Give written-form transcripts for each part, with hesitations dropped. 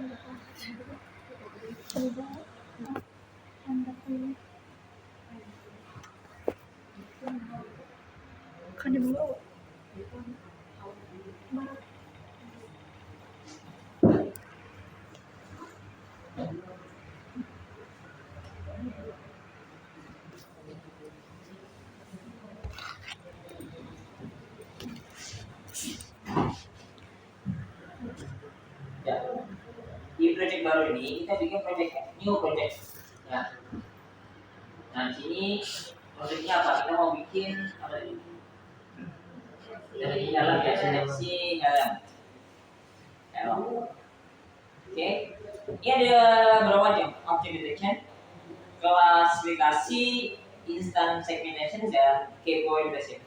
Kan dibawa. Ya, di project baru ini kita bikin project new project ya. Nah di sini projectnya apa? Kita mau bikin apa ini? Dari dalam ya, seleksi dalam. Oke, ini ada berapa macam object detection, klasifikasi, instant segmentation, dan key point detection.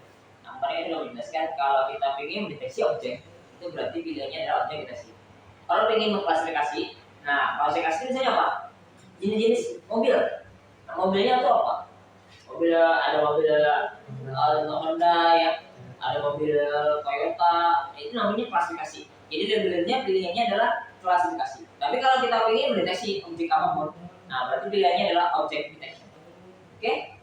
Nah, kemarin sudah menjelaskan kalau kita ingin mendeteksi objek, itu berarti pilihannya adalah objek deteksi. Kalau ingin mengklasifikasi, nah klasifikasi itu misalnya apa? Jenis-jenis mobil. Nah, mobilnya itu apa? Mobil ada mobil Honda ya, ada mobil Toyota. Nah, itu namanya klasifikasi. Jadi sebenarnya pilihannya adalah klasifikasi. Tapi kalau kita ingin mendeteksi objek apapun, nah berarti pilihannya adalah object detection. Oke?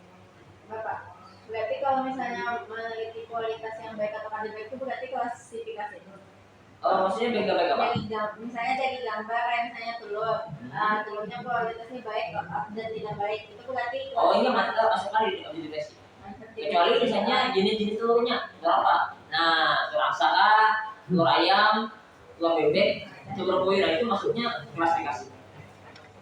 Bapak, berarti kalau misalnya meneliti kualitas yang baik atau tidak baik itu berarti klasifikasi itu. Maksudnya baik apa? Misalnya dari gambar kayak misalnya telur, telurnya kualitasnya baik dan tidak baik, itu berarti. Oh ini masuk kali di objek deteksi. Kecuali misalnya jenis-jenis telurnya, telur apa? Nah, telur aksara, telur ayam, telur bebek, telur puyuh, nah itu maksudnya klasifikasi.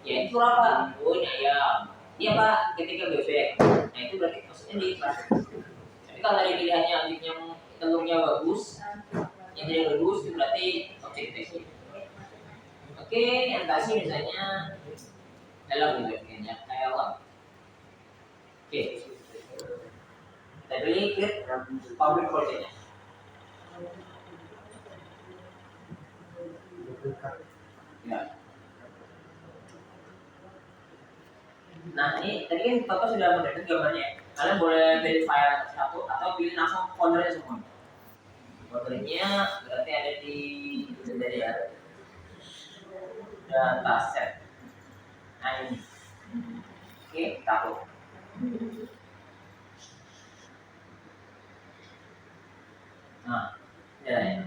Ya itu apa? Oh ini ayam. Iya pak, ketika bebek. Nah itu berarti maksudnya di klasifikasi. Tapi kalau dari pilihannya yang telurnya bagus, yang tidak bagus itu berarti objek deteksi. Oke, yang kasih misalnya dalam bebeknya hewan. Oke. Tadi klik public project-nya. Ya. Nah ini tadi kan Bapak sudah mendapatkan gambarnya. Kalian boleh pilih file satu atau pilih langsung foldernya semua. Foldernya berarti ada di dari ya dataset. Nah ini. Oke, taruh. Nah, ya.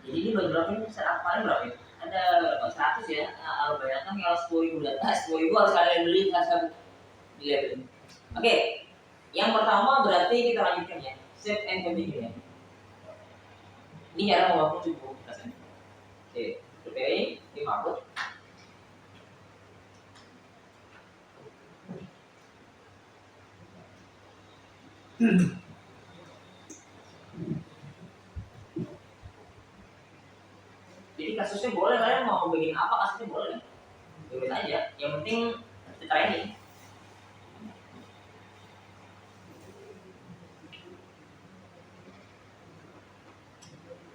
Jadi ini bagi berapa ini serat paling berapa ya? Ada berapa? 100 ya. Kalau bayangkan kalau 10.000 data, 10.000 harus ada yang beli, harus ada beli. Oke, yang pertama berarti kita lanjutkan ya. Save and continue ya. Ini cara membangun cukup rasanya. Oke, preparing, dimakut. Jadi kasusnya boleh, kalian mau bikin apa kasusnya boleh, bebas aja. Yang penting training.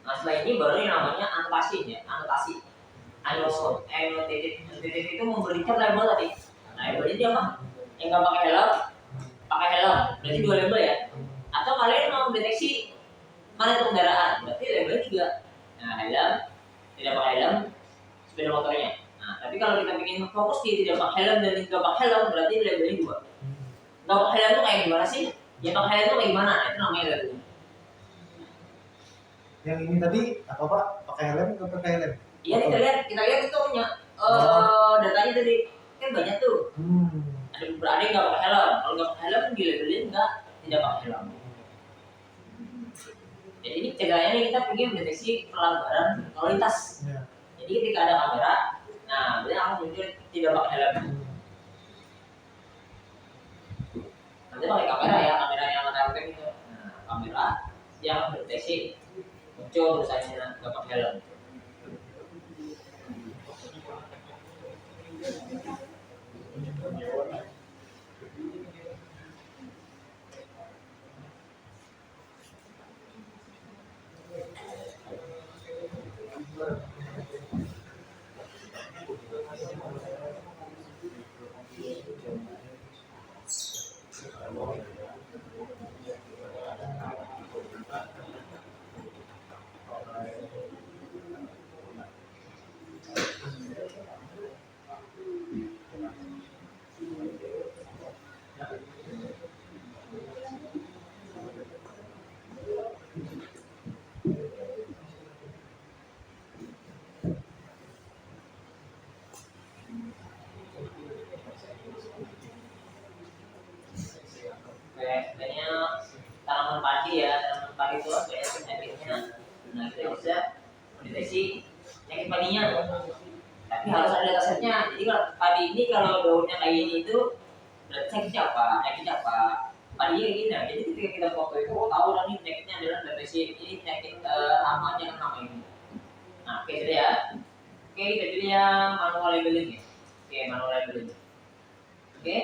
Nah setelah ini baru yang namanya anotasi ya, anotasi. Annotated itu memberikan label tadi. Nah labelnya dia apa? Yang nggak pakai helm, berarti 2 label ya. Atau kalian mau deteksi mana itu kendaraan, berarti labelnya 3. Nah helm, tidak pakai helm, sepeda motornya. Nah tapi kalau kita ingin fokus di tidak pakai helm dan tidak pakai helm, berarti labelnya 2. Nggak pakai helm itu kayak gimana sih? Ya pakai helm itu kayak gimana? Nah, itu namanya labelnya. Yang ini tadi apa pak? Pakai helm atau pakai helm? Iya kita lihat itu punya datanya tadi kan banyak tuh. Ada yang nggak pakai helm. Kalau nggak pakai helm di labelin nggak tidak pakai helm. Jadi ini cegahannya kita ingin mendeteksi pelanggaran lalu lintas. Ya. Jadi ketika ada kamera, nah berarti akan muncul tidak pakai helm. Nanti pakai kamera ya, kamera yang ada itu. Nah kamera yang mendeteksi muncul misalnya nggak pakai helm. banyak penyakitnya. Nah, kita bisa mendeteksi penyakit padinya. Tapi harus ada datasetnya. Jadi kalau padi ini kalau daunnya kayak gini itu berarti sakitnya apa? Penyakitnya apa? Padinya kayak gini. Nah, jadi ketika kita foto itu, oh tahu lah nih penyakitnya adalah deteksi ini penyakit hamanya kan nama ini. Nah, oke sudah ya. Oke, kita pilih yang manual labeling ya. Oke, manual labeling. Oke.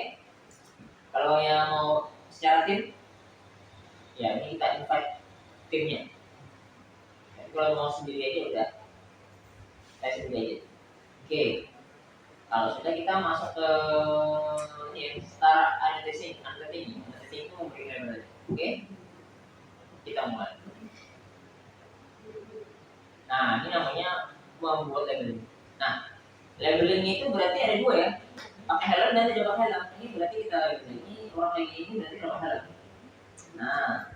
Kalau yang mau secara tim, ya ini kita invite timnya. Jadi kalau mau sendiri aja udah, saya sendiri aja. Oke. Kalau sudah kita masuk ke ini start annotating itu memberikan label. Oke. Kita mulai. Nah, ini namanya membuat labeling. Nah, labeling itu berarti ada dua ya. Pakai helm dan tidak pakai helm. Ini berarti kita labeling. Ini orang kayak gini berarti tidak pakai helm. Nah,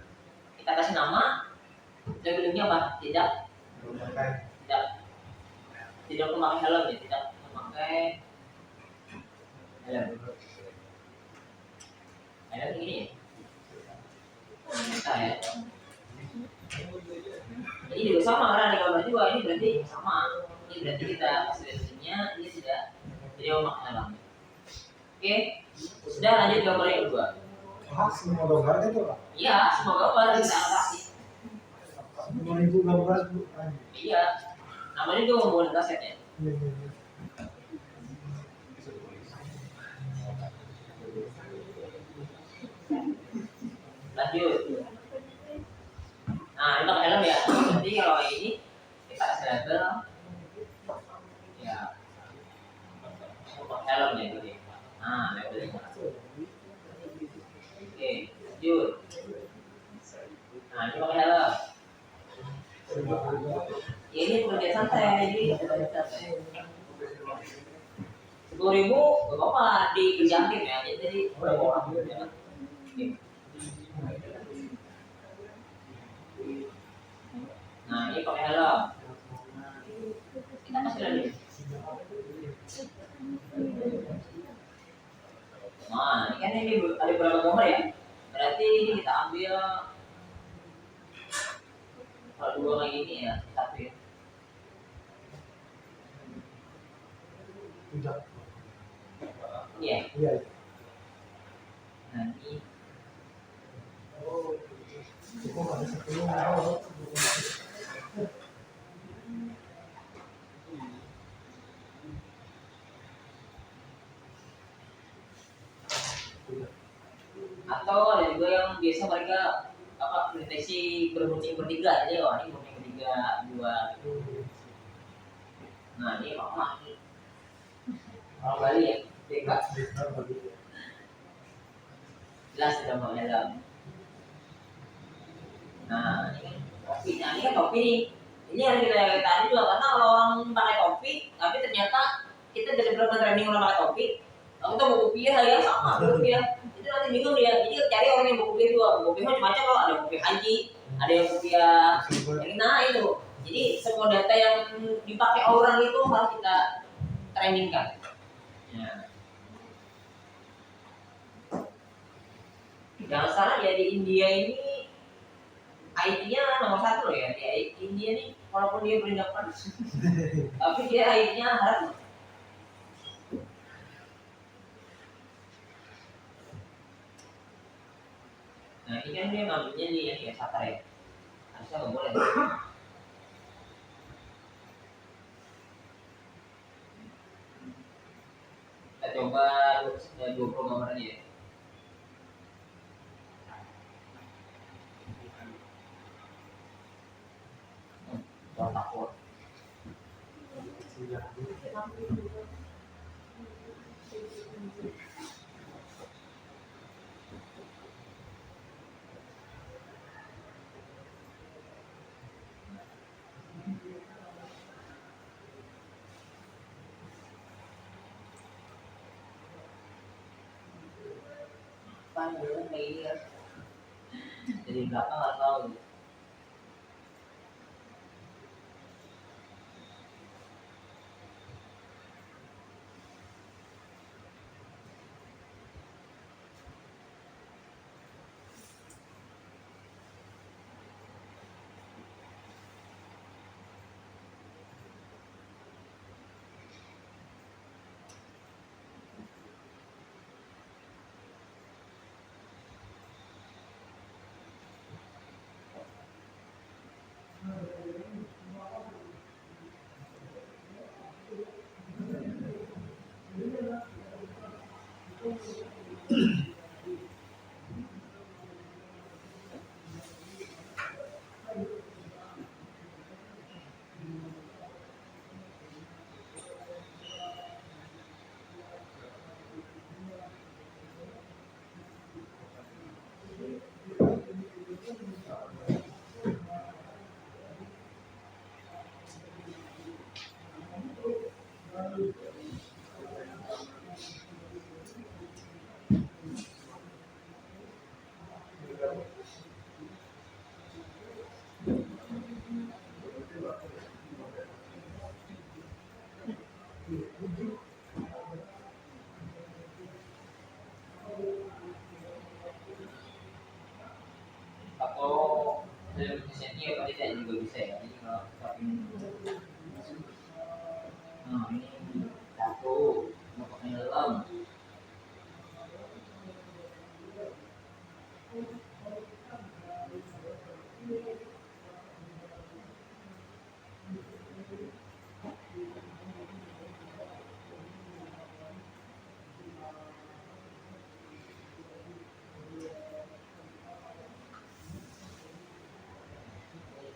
kita kasih nama. Labelingnya apa? Tidak memakai helm ya, tidak memakai helm. Helm ini ya. Kita ya. Ini juga sama karena di gambar juga ini berarti sama. Ini berarti kita kasih labelingnya ini tidak memakai helm. Oke, sudah lanjut gambar yang kedua. Semua gambar itu Pak? Iya, semua gambar kita kasih. Semua itu gambar bukan? Iya, namanya itu membuat dataset ya. Lanjut. Nah, ini pakai helm ya. Jadi kalau ini kita kasih label, ya, pakai helm ya gitu. Nah, labelnya. Oke, lanjut. Nah, ini pakai helm. Ya, ini pekerjaan santai, jadi 10.000 gak apa-apa dikerjain ya. Jadi nah, ini pakai helm. Kita kasih lagi. Nah, ini kan ini ada beberapa gambar ya. Berarti ini kita ambil kalau dua kayak gini ya, satu ya. Tidak. Iya. Iya. Nah, ini Itu ada 10. atau ada juga yang biasa mereka apa deteksi bermuncul bertiga aja oh ini muncul bertiga dua gitu. Nah ini apa nih orang Bali ya BK jelas sudah mau helm. Nah ini kan topi, nah ini kan topi nih. Ini harus kita tanya juga karena kalau orang pakai topi tapi ternyata kita dari beberapa training orang pakai topi kita mau kopiah ya sama kopiah itu nanti bingung dia. Jadi cari orang yang mau kopiah dua, kopiah macam-macam loh, ada kopiah haji, ada yang kopiah yang nah itu. Jadi semua data yang dipakai orang itu harus kita trainingkan. Ya. Jangan salah ya di India ini IT-nya nomor 1 loh ya. Di India nih walaupun dia berpendapat tapi dia IT-nya harus. Nah ini kan dia ngambilnya nih yang kayak satar ya. Harusnya nggak boleh. Kita coba 20 gambar aja ya. Jangan takut. Kayak gini kan. Jadi belakang nggak tahu. Atau dalam desainnya apa tidak juga bisa ya. Jadi kalau tapi nah ini satu masuknya dalam. Ini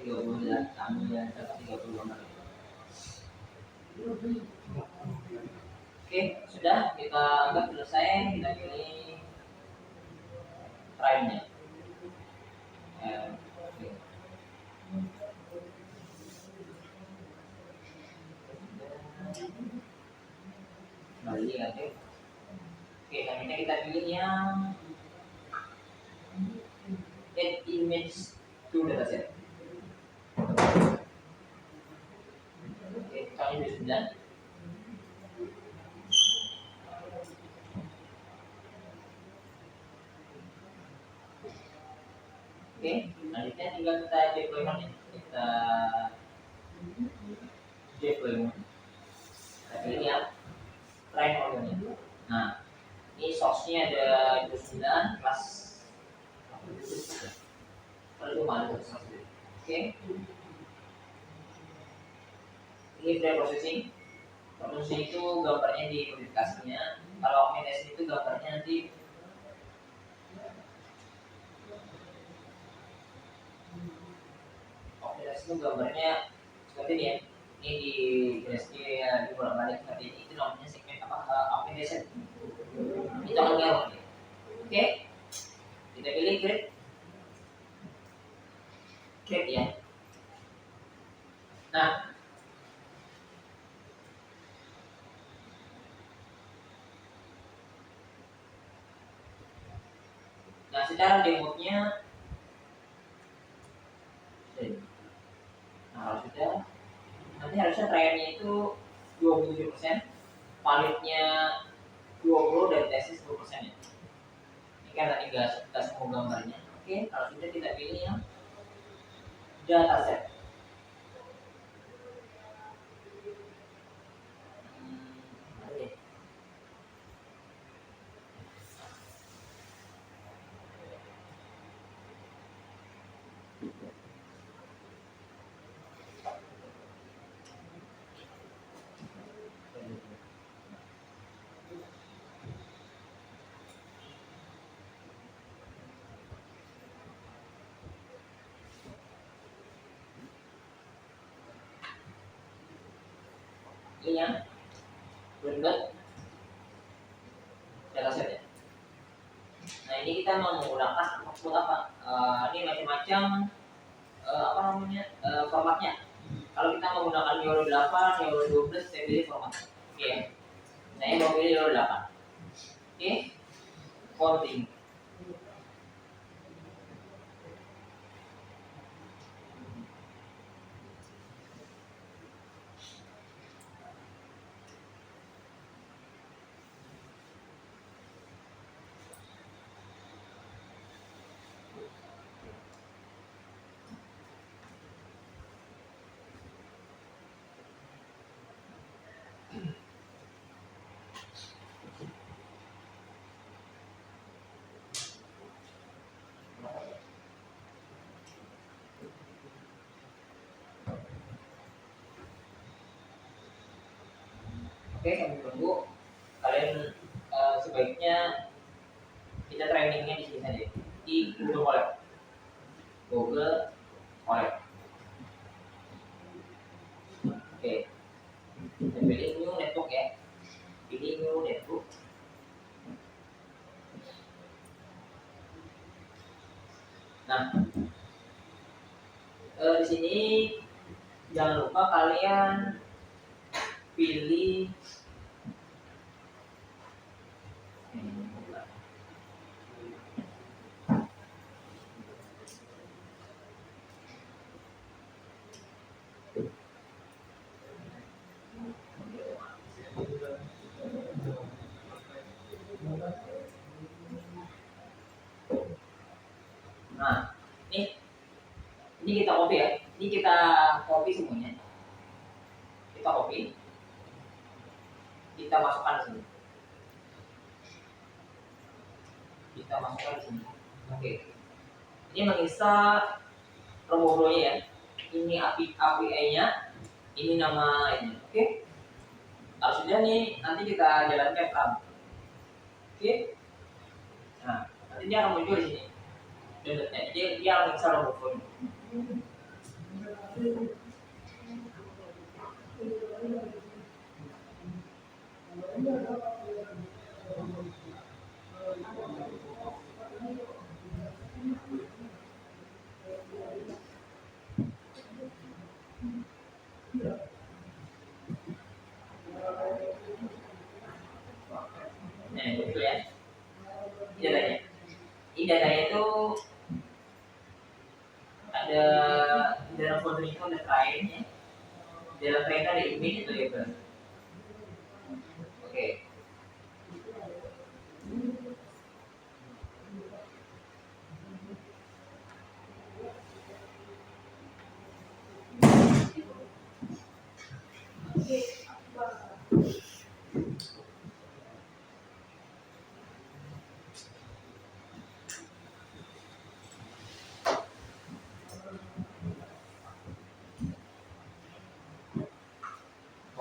30 ya, kami ya dapat 30 gambar. Oke, sudah kita anggap selesai. Kita pilih prime-nya. Oke. Kembali ya, oke. Oke, selanjutnya kita pilih yang add image to dataset. Oke, kali 29. Oke, selanjutnya tinggal kita deployment ya. Kita deployment. Kita pilih yang prime ordernya. Nah, ini source-nya ada 29 kelas perlu mana oke. Ini pre-processing. Processing itu gambarnya di modifikasinya. Kalau augmentation itu gambarnya nanti augmentation itu gambarnya seperti ini ya. Ini di GSG ya, di bolak-balik seperti ini. Itu namanya segmen apa? Augmentation. Itu akan ngerok. Oke. Kita pilih create ya. Nah, secara demo-nya nah sudah. Nanti harusnya trialnya itu 27%, validnya 20 dan tesnya 10% ya. Ini kan tadi nggak semua gambarnya. Oke, kalau sudah kita pilih yang dataset. Ini yang benar dataset ya. Nah ini kita mau menggunakan maksud apa? Ini macam-macam apa namanya formatnya. Kalau kita menggunakan Euro 8, Euro 12, saya pilih format. Oke ya. Saya mau pilih Euro 8. Oke. Continue. Oke, sambil tunggu kalian sebaiknya kita trainingnya di sini saja di Google Colab. Google Colab. Oke. Dan pilih new network ya. Pilih new network. Nah, di sini jangan lupa kalian pilih nah, ini kita copy ya. Ini kita copy semuanya. Kita copy. Kita masukkan di sini. Kita masukkan di sini. Oke. Ini menginstal Romogronya ya. Ini API-nya, ini nama ini. Oke. Harusnya nih nanti kita jalankan pelan. Oke. Nah, nanti dia akan muncul di sini. Dan dia akan menginstal Romogronya. Nah, itu ya. Ini datanya. Ini datanya itu ada di dalam folder itu ada client ya. Di dalam client ada image itu ya kan. Oke.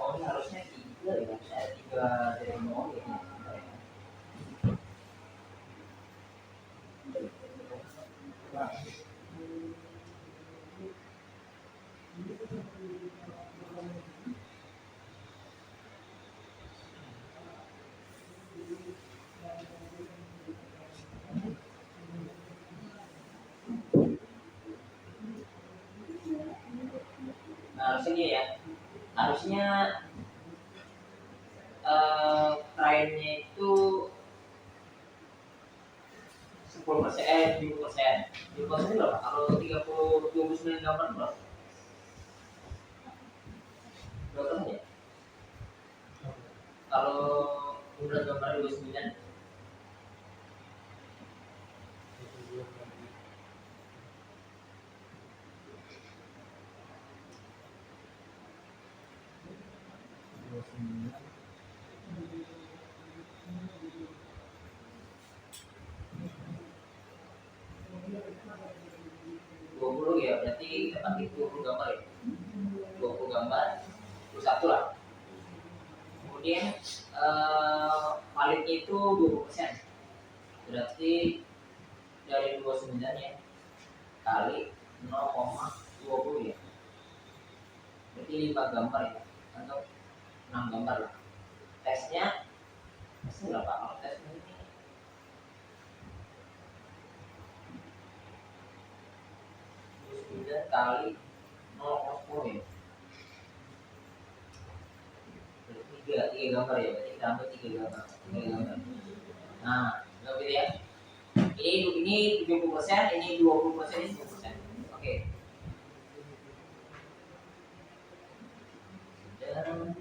Oh, ini harusnya 3 ya. Saya 3 dari 0 ya. Nah, harusnya gini ya. Harusnya kliennya itu 10%, 70%. 70% berapa? Kalau 29 gambar berapa? Berapa ya? Kalau jumlah gambar 29, ya berarti kita pakai 20 gambar ya. 20 gambar plus 1 lah. Kemudian validnya itu 20%. Berarti dari 29 ya kali 0,20 ya. Berarti 5 gambar ya atau 6 gambar lah. Tesnya berapa? Kalau tesnya ini 29 kali 0,10 ya. Berarti 3 gambar ya. Berarti kita ambil 3 gambar. 3 gambar. Nah, gitu ya. Ini 70%, ini 20%, ini 10%. Oke. Dan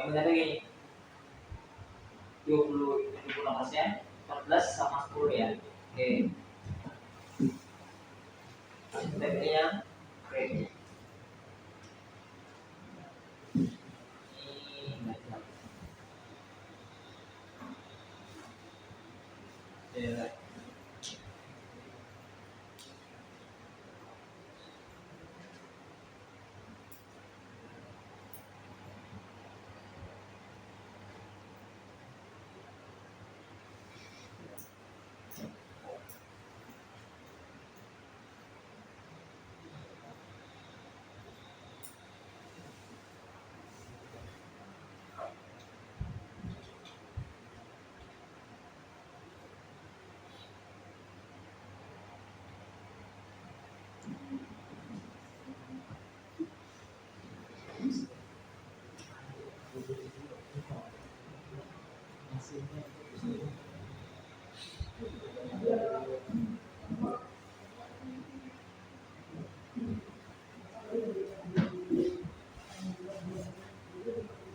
Kemudian begini, 76%, 14 sama 10 ya. Oke. Stepnya rate. Ini nggak jelas. Ya.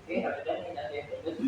Oke, ada nih ada yang betul.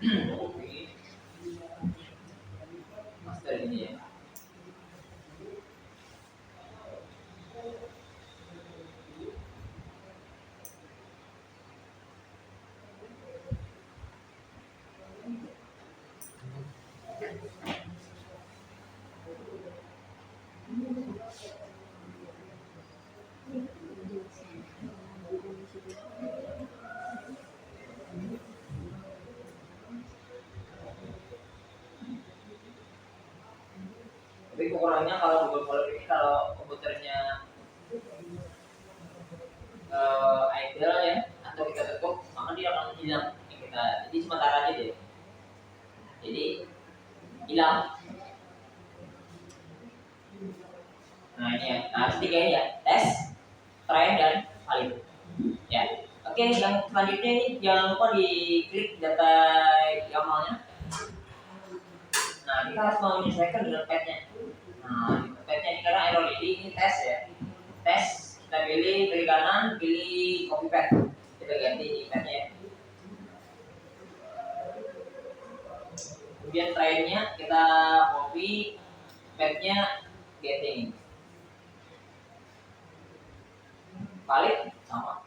Oke. Master ini ya. Tapi kekurangannya kalau Google Color ini kalau komputernya idle ya atau kita tutup maka dia akan hilang ya kita. Jadi sementara aja deh. Jadi hilang. Nah ini ya. Nah ketiga ini ya tes, try dan valid. Ya. Oke, yang selanjutnya ini jangan lupa diklik data YAML-nya. Nah kita harus menyesuaikan dengan pad-nya. Nah pad-nya ini karena error ini tes ya. Tes kita pilih klik kanan, pilih copy pad. Kita ganti di pad-nya. Kemudian try-nya kita copy, pad-nya getting. Valid sama.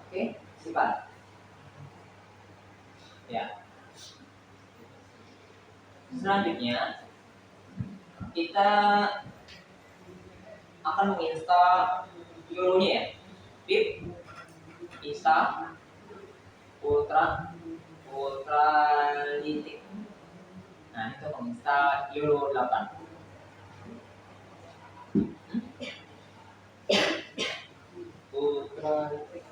Oke, simpan. Ya. Selanjutnya kita akan menginstal YOLO-nya ya. Pip install ultralitik. Nah, itu menginstal YOLO 8. Ultralitik.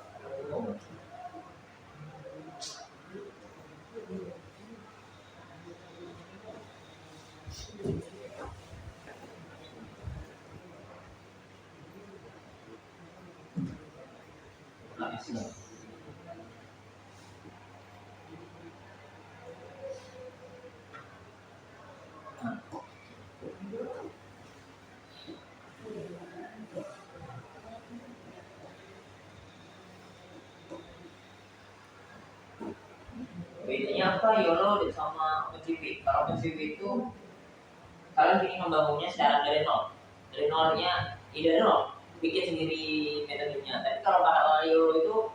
Bedanya apa YOLO sama OpenCV? Kalau OpenCV itu kalian ingin membangunnya secara dari nol. Dari nolnya, ide nol, bikin sendiri metodenya. Tapi kalau pakai YOLO itu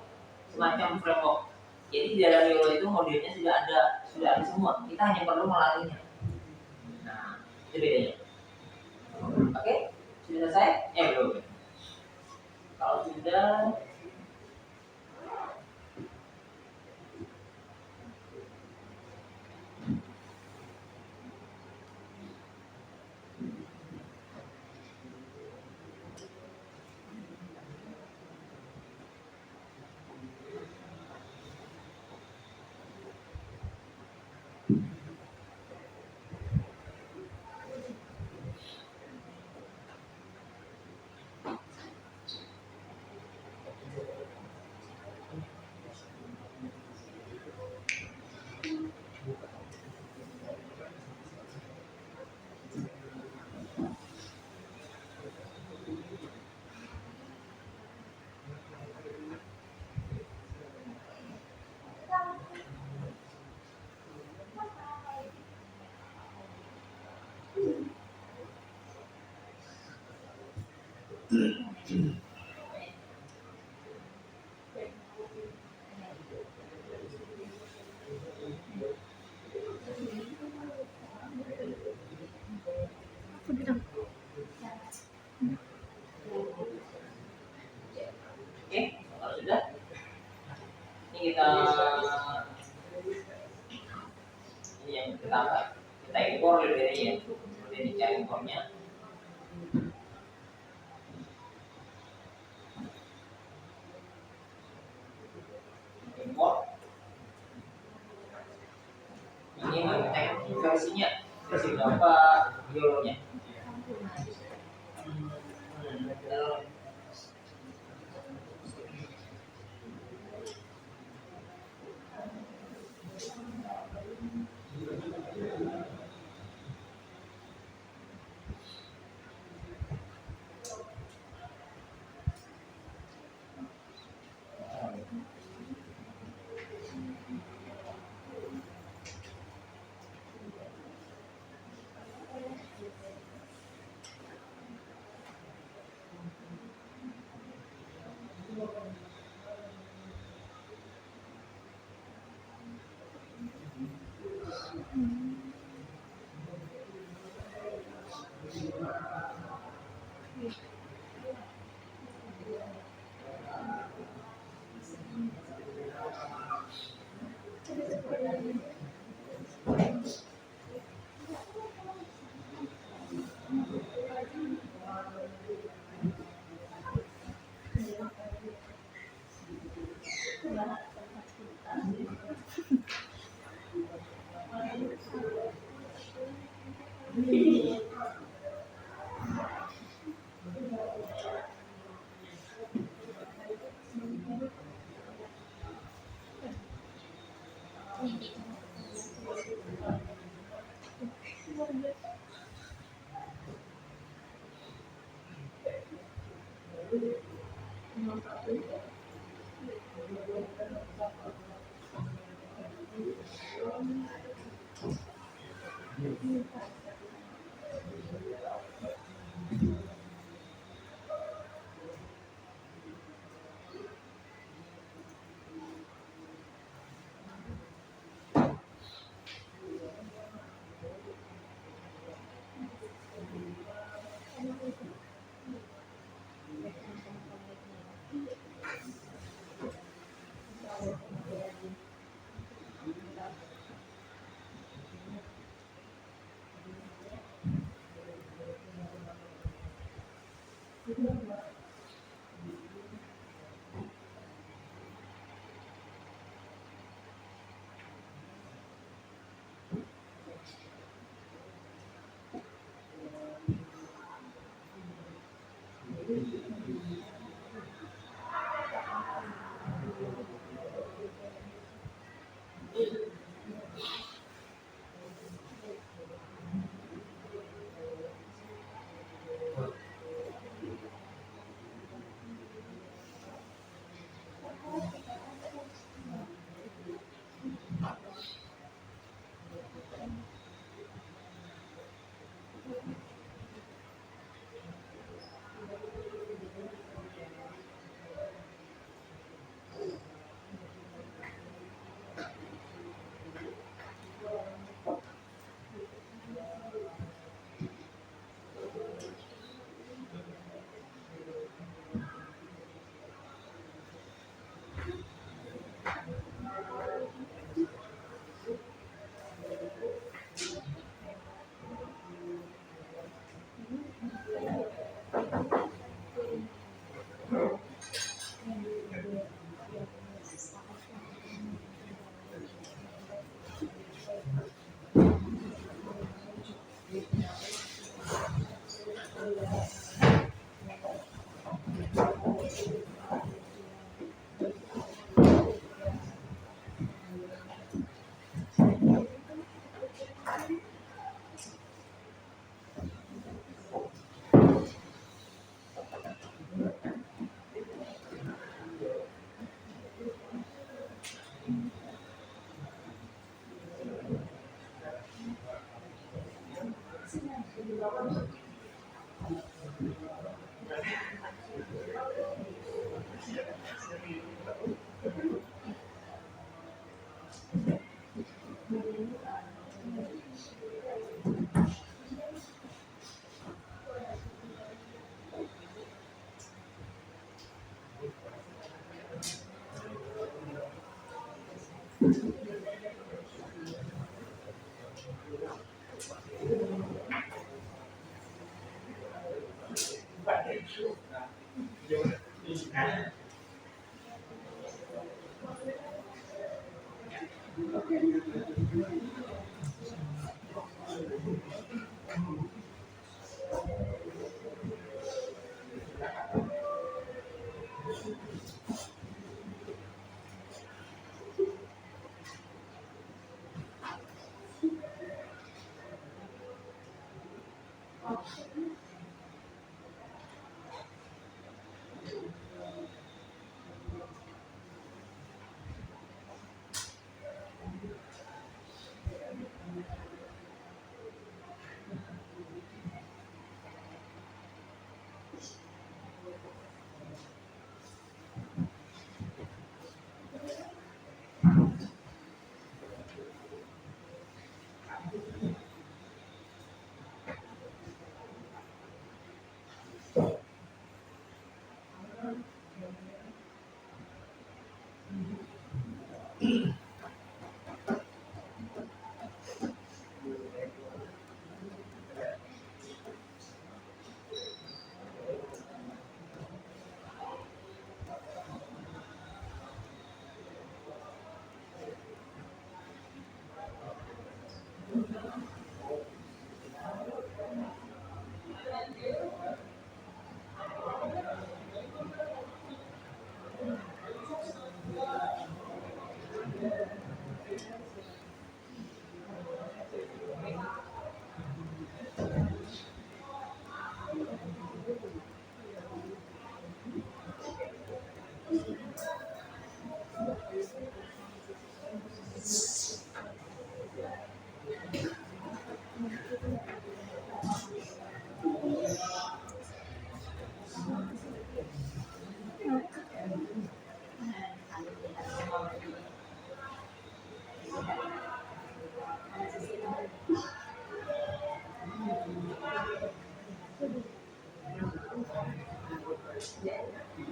semacam framework. Jadi di dalam YOLO itu modelnya sudah ada semua. Kita hanya perlu melatihnya. Nah, Itu bedanya. Oke, sudah selesai? Belum. Kalau sudah, Aku bilang oke, kalau sudah, ini kita ini yang pertama kita impor dari ya, kemudian dicari impornya. Impor. Ini mengetek versinya, versi berapa euronya?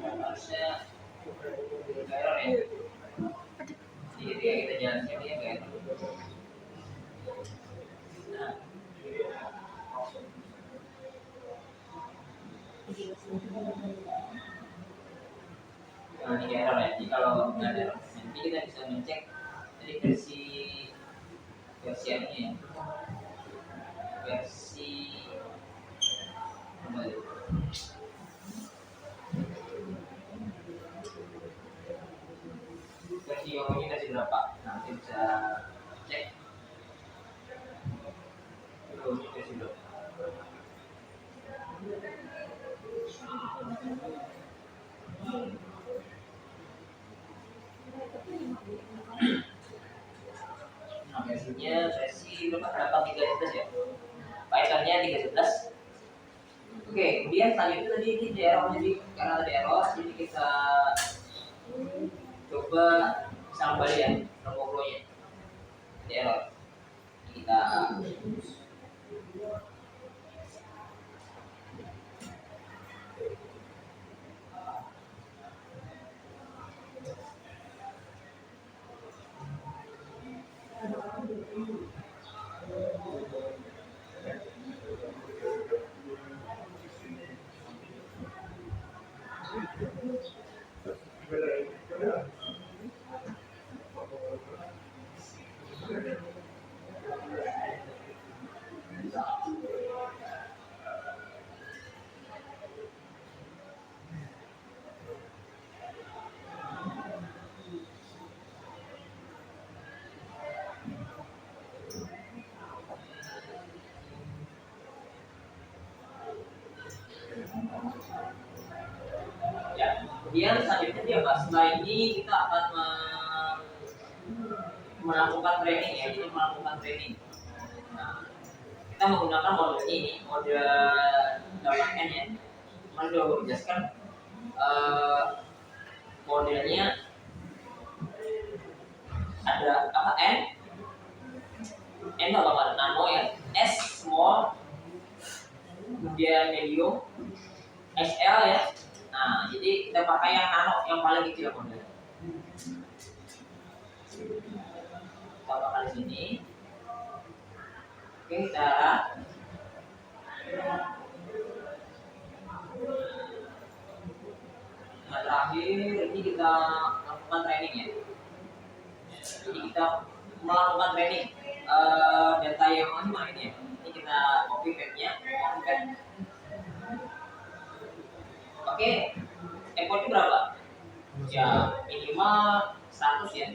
Harusnya error ya. Jadi ya kita jalan sini ya kayak. Nah, ini error ya. Jadi kalau nggak ada error, nanti kita bisa mencek dari versi ini ya. Versi apa itu? Versi komunikasi berapa? Nanti bisa cek. Komunikasi berapa? Nah, versinya versi berapa? 3.11 ya. Pythonnya 3.11. Oke, kemudian selanjutnya tadi ini di error, jadi karena ada error, jadi kita coba bisa kembali ya nomor-nomornya di error. Kita ya, kemudian selanjutnya dia bahas setelah ini kita akan melakukan training ya, jadi melakukan training. Nah, kita menggunakan mode ini, mode 8N ya. Kemarin udah gue jelaskan modelnya ada apa N apa kan nano ya, S small, kemudian medium, XL ya. Nah, jadi kita pakai yang nano yang paling kecil modelnya. Kita pakai di sini. Oke, kita nah, terakhir ini kita lakukan training ya. Jadi kita melakukan training data yang mana ini ya. Ini kita copy paste-nya, copy paste. Oke, effortnya berapa? Ya minimal 100 ya.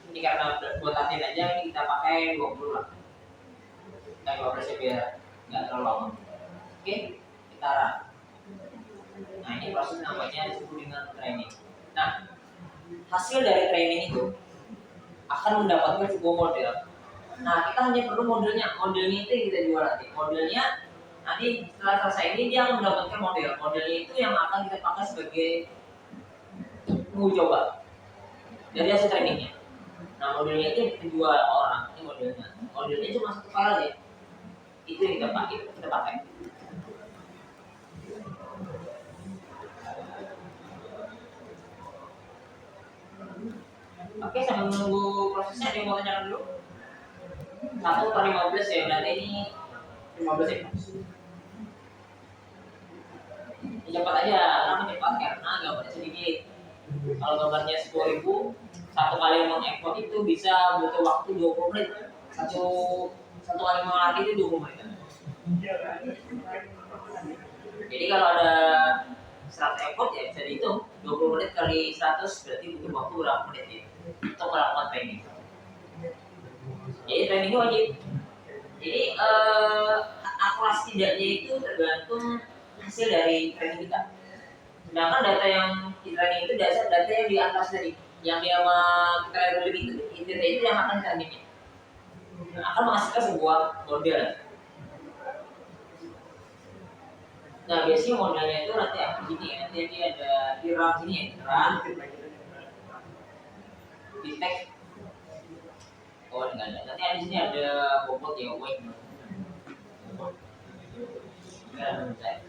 Ini karena buat latihan aja ini kita pakai 20 lah. Kita 12 ya biar nggak terlalu lama. Oke, kita run. Nah ini proses namanya disebut dengan training. Nah hasil dari training itu akan mendapatkan sebuah model. Nah kita hanya perlu modelnya itu yang kita jual nanti. Modelnya nanti setelah selesai ini dia akan mendapatkan model. Modelnya itu yang akan kita pakai sebagai uji coba dari hasil trainingnya. Nah modelnya itu dijual orang. Ini modelnya. Modelnya cuma satu file aja. Itu yang kita pakai. Oke, sambil menunggu prosesnya, ada yang mau tanyakan dulu? 1/15 ya, berarti ini 15 ya. Ini cepat aja, karena cepat karena gambarnya sedikit. Kalau gambarnya 10.000, satu kali mengekspor itu bisa butuh waktu 20 menit. Satu kali mengarti itu 20 menit. Jadi kalau ada 100 ekor ya bisa dihitung 20 menit kali 100 berarti butuh waktu berapa menit ya untuk melakukan training. Jadi training itu wajib. Jadi akurasi tidaknya itu tergantung hasil dari training kita. Sedangkan data yang di training itu data yang di atas tadi, yang dia kita lihat itu yang akan trainingnya akan menghasilkan sebuah model. Nah biasanya modelnya itu nanti apa gini ya, nanti dia ada di RAM sini ya, RAM di teks. Oh enggak ada, nanti di sini ada bobot ya, weight. Enggak ada.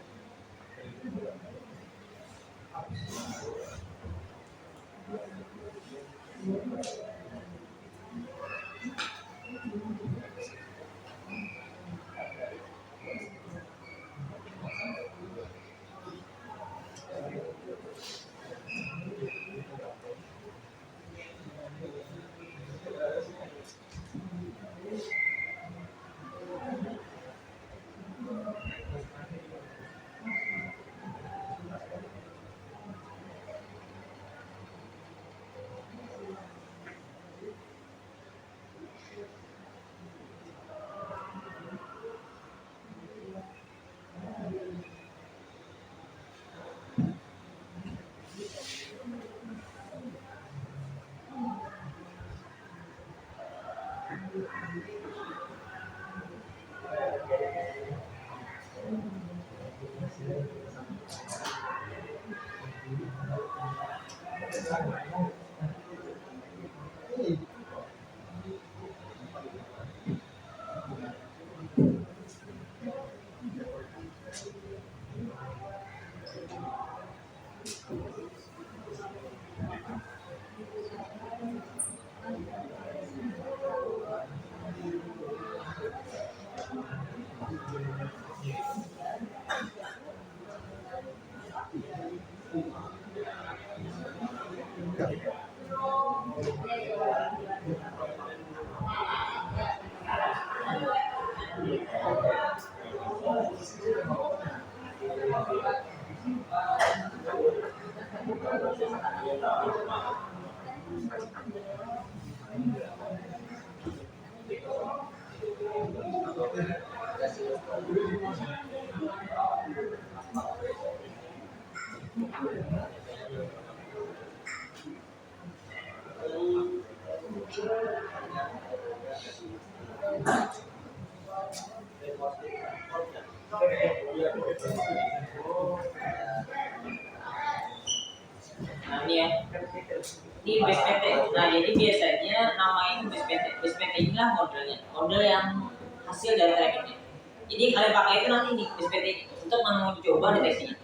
Ini base PT. Nah, jadi biasanya nama itu base PT. Base PT inilah modelnya, model yang hasil dari trackingnya. Jadi kalian pakai itu nanti nih base PT untuk mencoba coba deteksinya.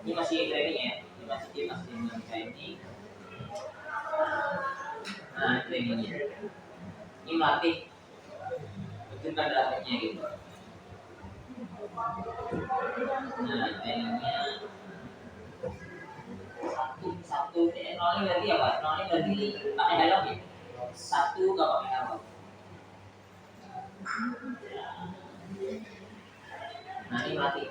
Ini masih training ya, ini masih dengan training. Nah, trainingnya. Ini melatih bentukan datanya gitu. Nah, trainingnya satu nolnya berarti apa? Nolnya berarti pakai helm ya. Satu nggak pakai helm. Nah, ini mati.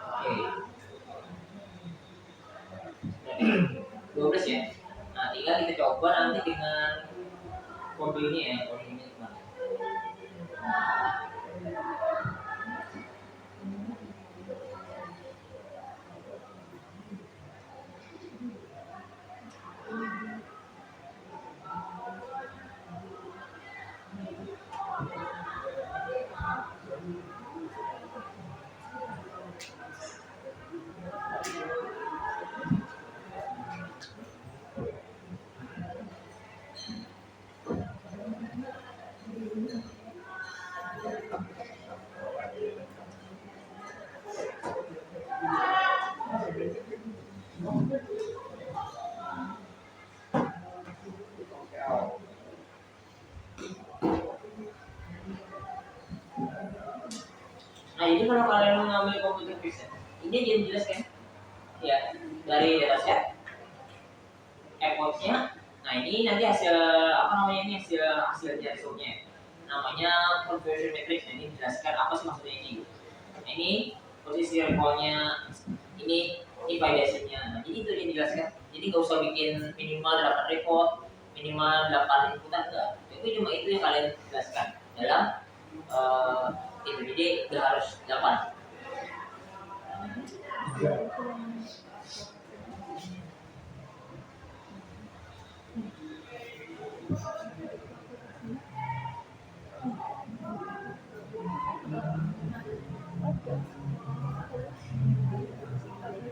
Oke. 12 ya. Nah, tinggal kita coba nanti dengan kode ini ya, kode ini gimana? Nah, ini kalau kalian mengambil komputer vision, ini jadi jelas kan? Ya, dari dataset, epochnya. Nah, ini nanti hasil apa namanya ini hasilnya resultnya. Namanya conversion matrix. Nah, ini jelaskan apa sih maksudnya ini. Nah, ini posisi recall-nya, ini validation-nya. Nah, jadi itu yang dijelaskan. Jadi nggak usah bikin minimal 8 report, minimal 8 inputan enggak. Itu cuma itu yang kalian jelaskan dalam itu. Jadi nggak harus 8.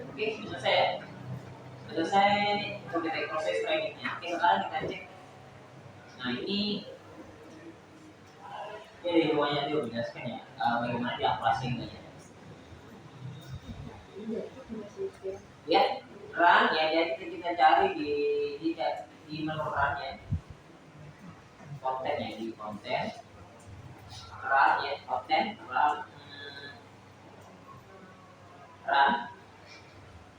Oke, selesai ya. Selesai untuk detek proses trainingnya. Oke, sekarang kita cek. Nah, ini dari bawahnya dia menjelaskan ya bagaimana diakurasinya. Ya, run ya, jadi kita cari di menu run ya, konten ya, di konten run ya, konten run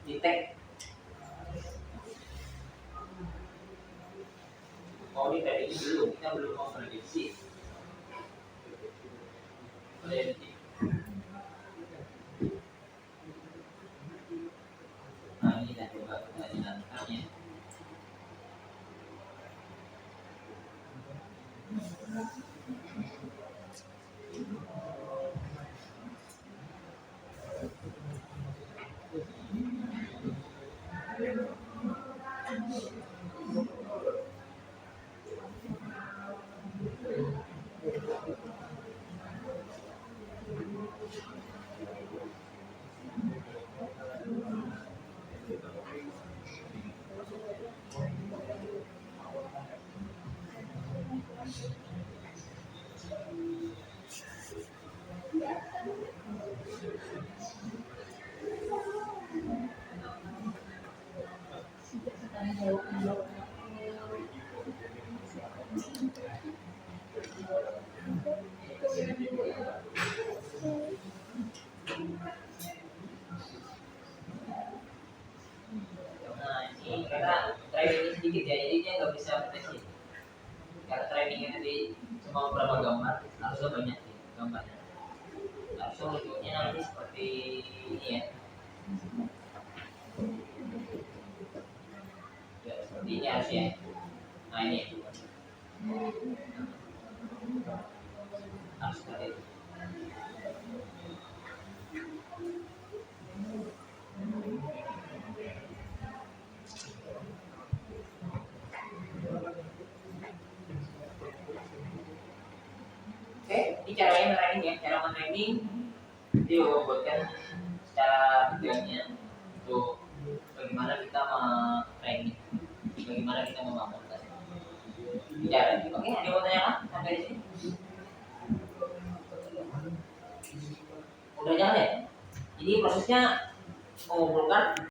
detect. Oh, ini tadi belum, kita belum mau prediksi. Nah, ini kita coba kita jalankannya. Karena trainingnya sedikit ya, jadi dia nggak bisa deteksi. Karena trainingnya tadi cuma beberapa gambar, harusnya banyak sih gambarnya. Harusnya wujudnya nanti seperti ini ya. Ya seperti ini harusnya. Nah ini harus seperti itu. Oke, ini caranya training ya, cara training dia buatkan secara detailnya untuk bagaimana kita training, bagaimana kita membangun tas. Bicara. Oke, ada yang mau tanya sampai di sini? Udah jalan ya? Jadi prosesnya mengumpulkan